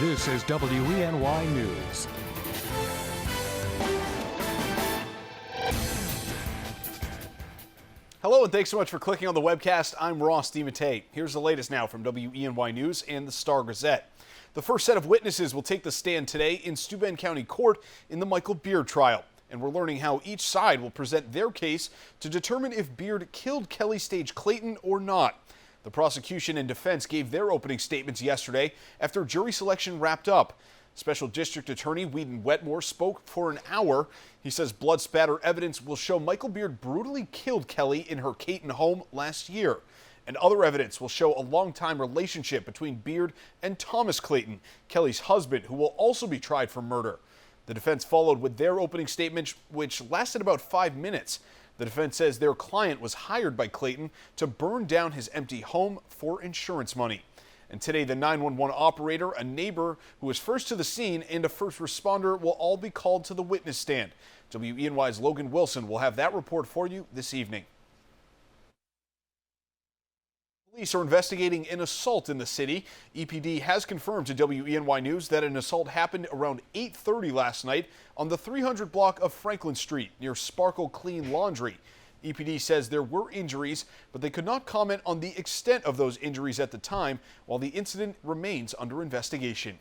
This is WENY News. Hello and thanks so much for clicking on the webcast. I'm Ross DeMattei. Here's the latest now from WENY News and the Star-Gazette. The first set of witnesses will take the stand today in Steuben County Court in the Michael Beard trial. And we're learning how each side will present their case to determine if Beard killed Kelly Stage Clayton or not. The prosecution and defense gave their opening statements yesterday after jury selection wrapped up. Special District Attorney Whedon Wetmore spoke for an hour. He says blood spatter evidence will show Michael Beard brutally killed Kelly in her Caton home last year. And other evidence will show a long-time relationship between Beard and Thomas Clayton, Kelly's husband, who will also be tried for murder. The defense followed with their opening statement, which lasted about 5 minutes. The defense says their client was hired by Clayton to burn down his empty home for insurance money. And today, the 911 operator, a neighbor who was first to the scene, and a first responder will all be called to the witness stand. WENY's Logan Wilson will have that report for you this evening. Police are investigating an assault in the city. EPD has confirmed to WENY News that an assault happened around 8:30 last night on the 300 block of Franklin Street near Sparkle Clean Laundry. EPD says there were injuries, but they could not comment on the extent of those injuries at the time, while the incident remains under investigation.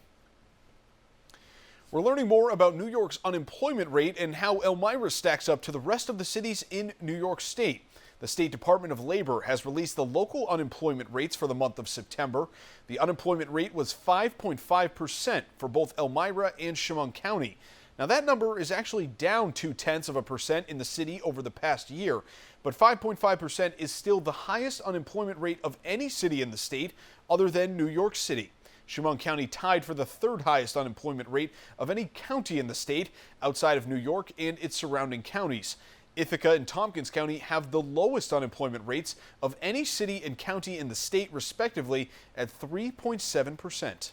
We're learning more about New York's unemployment rate and how Elmira stacks up to the rest of the cities in New York State. The State Department of Labor has released the local unemployment rates for the month of September. The unemployment rate was 5.5% for both Elmira and Chemung County. Now that number is actually down 0.2% in the city over the past year, but 5.5% is still the highest unemployment rate of any city in the state other than New York City. Chemung County tied for the third highest unemployment rate of any county in the state outside of New York and its surrounding counties. Ithaca and Tompkins County have the lowest unemployment rates of any city and county in the state, respectively, at 3.7%.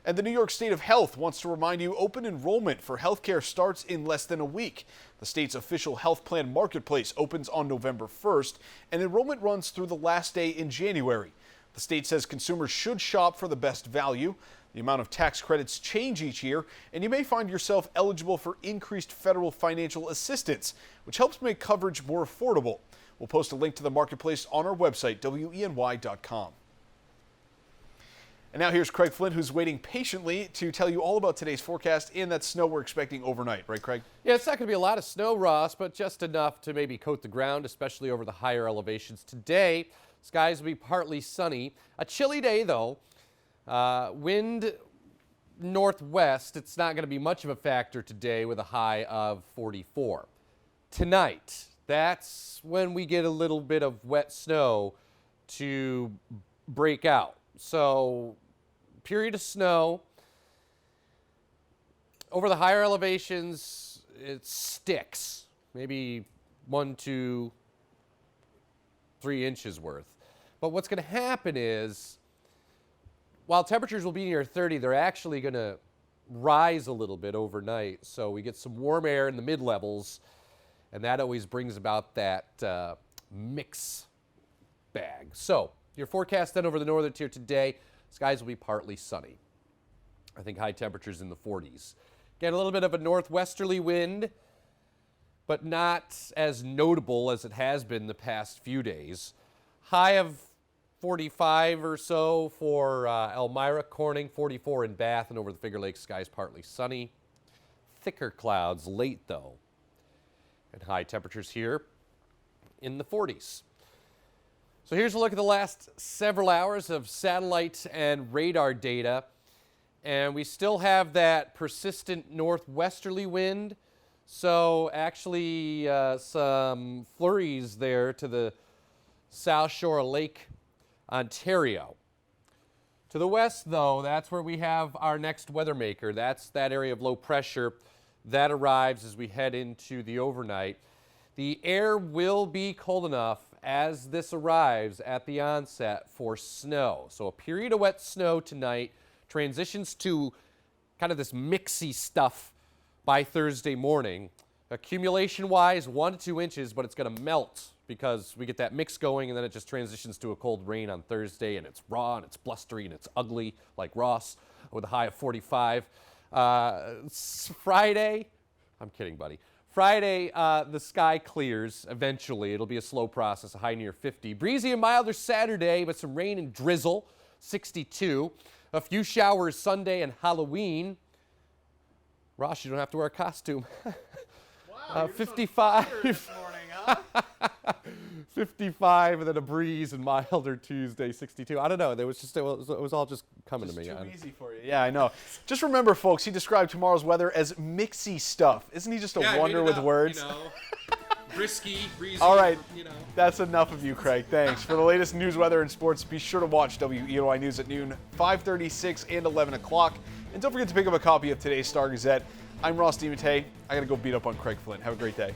And the New York State of Health wants to remind you open enrollment for healthcare starts in less than a week. The state's official health plan marketplace opens on November 1st, and enrollment runs through the last day in January. The state says consumers should shop for the best value. The amount of tax credits change each year, and you may find yourself eligible for increased federal financial assistance, which helps make coverage more affordable. We'll post a link to the marketplace on our website, WENY.com. And now here's Craig Flint, who's waiting patiently to tell you all about today's forecast and that snow we're expecting overnight. Right, Craig? Yeah, it's not going to be a lot of snow, Ross, but just enough to maybe coat the ground, especially over the higher elevations. Today, skies will be partly sunny. A chilly day, though. Wind northwest, it's not going to be much of a factor today with a high of 44. Tonight, that's when we get a little bit of wet snow to break out. So, period of snow. Over the higher elevations, it sticks. Maybe 1 to 3 inches worth. But what's going to happen is, while temperatures will be near 30, they're actually going to rise a little bit overnight. So we get some warm air in the mid-levels, and that always brings about that mix bag. So your forecast then over the northern tier today, skies will be partly sunny. I think high temperatures in the 40s. Get a little bit of a northwesterly wind, but not as notable as it has been the past few days. High of 45 or so for Elmira, Corning, 44 in Bath, and over the Finger Lakes, skies partly sunny. Thicker clouds late, though, and high temperatures here in the 40s. So here's a look at the last several hours of satellite and radar data, and we still have that persistent northwesterly wind, so actually some flurries there to the south shore of Lake Ontario. To the west, though, that's where we have our next weather maker. That's that area of low pressure that arrives as we head into the overnight. The air will be cold enough as this arrives at the onset for snow. So a period of wet snow tonight transitions to kind of this mixy stuff by Thursday morning. Accumulation-wise, 1 to 2 inches, but it's going to melt because we get that mix going, and then it just transitions to a cold rain on Thursday, and it's raw, and it's blustery, and it's ugly, like Ross, with a high of 45. Friday, I'm kidding, buddy. Friday, the sky clears eventually. It'll be a slow process, a high near 50. Breezy and milder Saturday, but some rain and drizzle, 62. A few showers Sunday and Halloween. Ross, you don't have to wear a costume. Wow, 55. This morning, huh? 55, and then a breeze and milder Tuesday, 62. I don't know. It was all just coming to me. Too easy for you. Yeah, I know. Just remember, folks, he described tomorrow's weather as mixy stuff. Isn't he just a wonder with words? You know, brisky, breezy. All right, You know. that's enough of you, Craig. Thanks. For the latest news, weather, and sports, be sure to watch WENY News at noon, 5:30, 6, and 11 o'clock. And don't forget to pick up a copy of today's Star Gazette. I'm Ross DiMattei. I got to go beat up on Craig Flint. Have a great day.